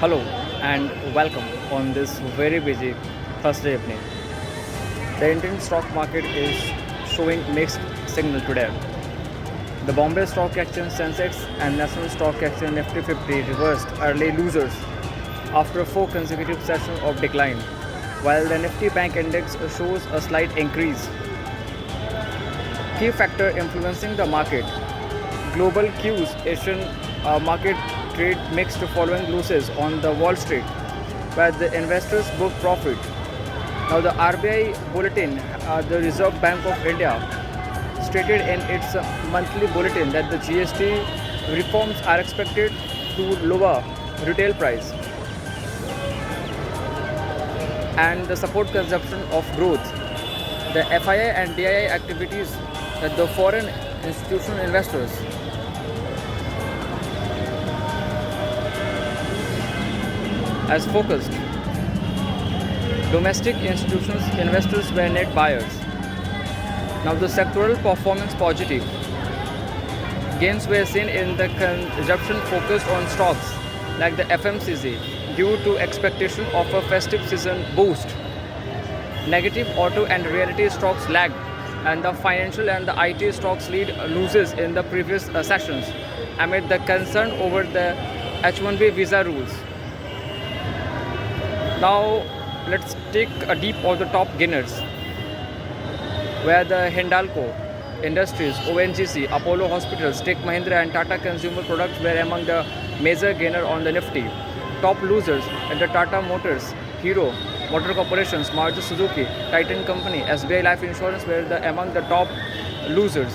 Hello and welcome on this very busy Thursday evening. The Indian stock market is showing mixed signal today. The Bombay Stock Exchange Sensex and National Stock Exchange Nifty 50 reversed early losers after four consecutive sessions of decline, while the Nifty Bank Index shows a slight increase. Key factor influencing the market: global cues, Asian market trade mixed following losses on the Wall Street, where the investors book profit. Now the RBI bulletin, the Reserve Bank of India, stated in its monthly bulletin that the GST reforms are expected to lower retail price and the support consumption of growth. The FII and DII activities that the foreign institutional investors as focused. Domestic institutions investors were net buyers. Now the sectoral performance positive. Gains were seen in the consumption focused on stocks like the FMCG due to expectation of a festive season boost. Negative auto and realty stocks lagged, and the financial and the IT stocks lead losses in the previous sessions amid the concern over the H1B visa rules. Now let's take a deep of the top gainers, where the Hindalco Industries, ONGC, Apollo Hospitals, Tech Mahindra and Tata Consumer Products were among the major gainer on the Nifty. Top losers at the Tata Motors, Hero Motor Corporation, Maruti Suzuki, Titan Company, SBI Life Insurance were among the top losers.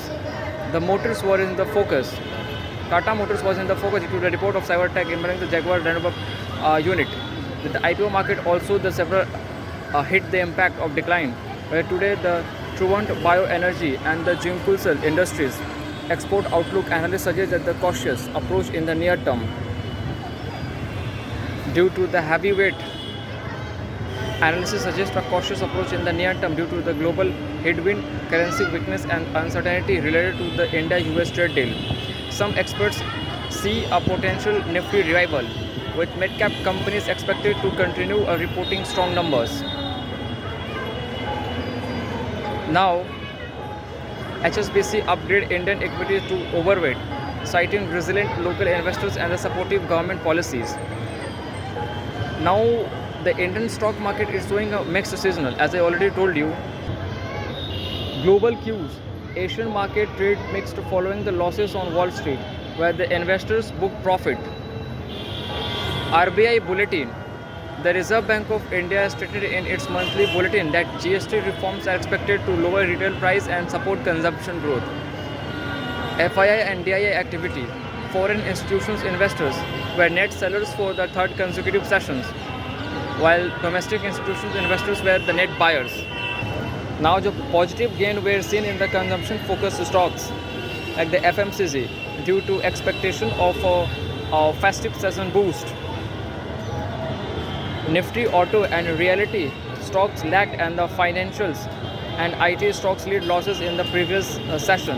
The motors were in the focus. Tata Motors was in the focus due to the report of cyber attack impacting the Jaguar Land Rover unit. With the IPO market also the several hit the impact of decline, where today the Truant Bioenergy and the Jimkulsal Industries export outlook analysts suggest that the cautious approach in the near term due to the heavyweight analysis suggests a cautious approach in the near term due to the global headwind, currency weakness and uncertainty related to the India-US trade deal. Some experts see a potential Nifty revival, with mid-cap companies expected to continue reporting strong numbers. Now, HSBC upgrade Indian equities to overweight, citing resilient local investors and the supportive government policies. Now, the Indian stock market is showing a mixed seasonal, as I already told you. Global cues, Asian market trade mixed following the losses on Wall Street, where the investors book profit. RBI bulletin. The Reserve Bank of India stated in its monthly bulletin that GST reforms are expected to lower retail price and support consumption growth. FII and DII activity. Foreign institutions investors were net sellers for the third consecutive sessions, while domestic institutions investors were the net buyers. Now the positive gain were seen in the consumption focused stocks like the FMCG due to expectation of a festive season boost. Nifty auto and realty stocks lagged, and the financials and IT stocks lead losses in the previous session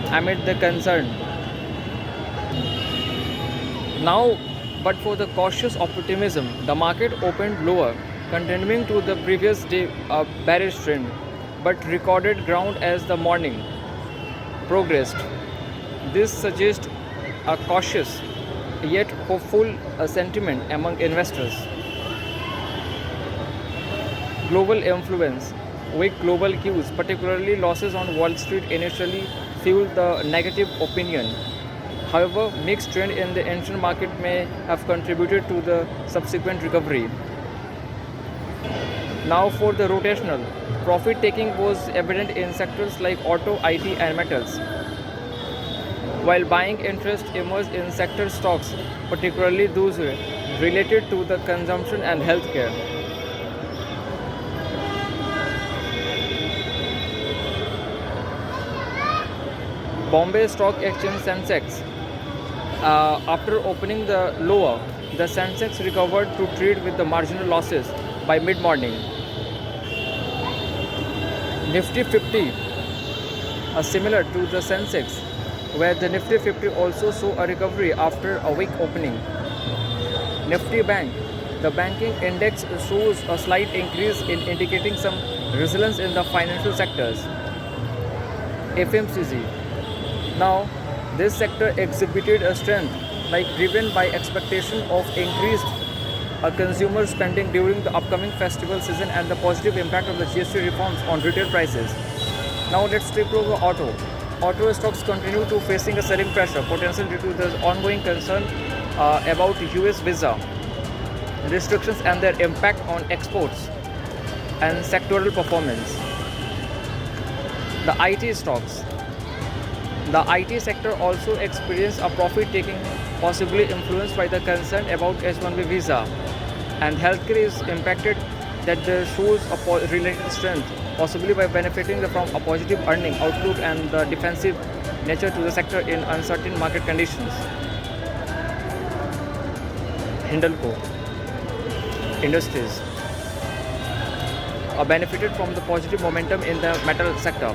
amid the concern. Now, but for the cautious optimism, the market opened lower, continuing to the previous day bearish trend, but recorded ground as the morning progressed. This suggests a cautious yet hopeful sentiment among investors. Global influence. Weak global cues, particularly losses on Wall Street, initially fueled the negative opinion. However, mixed trend in the Asian market may have contributed to the subsequent recovery. Now for the rotational. Profit taking was evident in sectors like auto, IT and metals, while buying interest emerged in sector stocks, particularly those related to the consumption and healthcare. Bombay Stock Exchange Sensex. After opening the lower, the Sensex recovered to trade with the marginal losses by mid-morning. Nifty 50, similar to the Sensex, where the Nifty 50 also saw a recovery after a weak opening. Nifty Bank. The banking index shows a slight increase in indicating some resilience in the financial sectors. FMCG. Now, this sector exhibited a strength like driven by expectation of increased consumer spending during the upcoming festival season and the positive impact of the GST reforms on retail prices. Now let's take over auto. Auto stocks continue to facing a selling pressure potential due to the ongoing concern about US visa restrictions and their impact on exports and sectoral performance. The IT stocks. The IT sector also experienced a profit taking possibly influenced by the concern about H-1B visa, and healthcare is impacted that shows a related strength possibly by benefiting from a positive earning outlook and the defensive nature to the sector in uncertain market conditions. Hindalco Industries benefited from the positive momentum in the metal sector.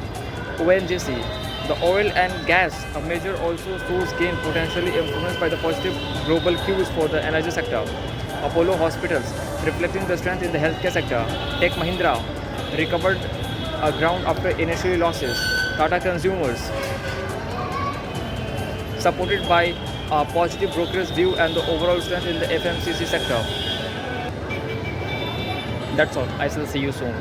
ONGC, the oil and gas major also shows gain potentially influenced by the positive global cues for the energy sector. Apollo Hospitals, reflecting the strength in the healthcare sector. Tech Mahindra recovered ground after initial losses. Tata Consumers, supported by a positive brokerage view and the overall strength in the FMCG sector. That's all. I shall see you soon.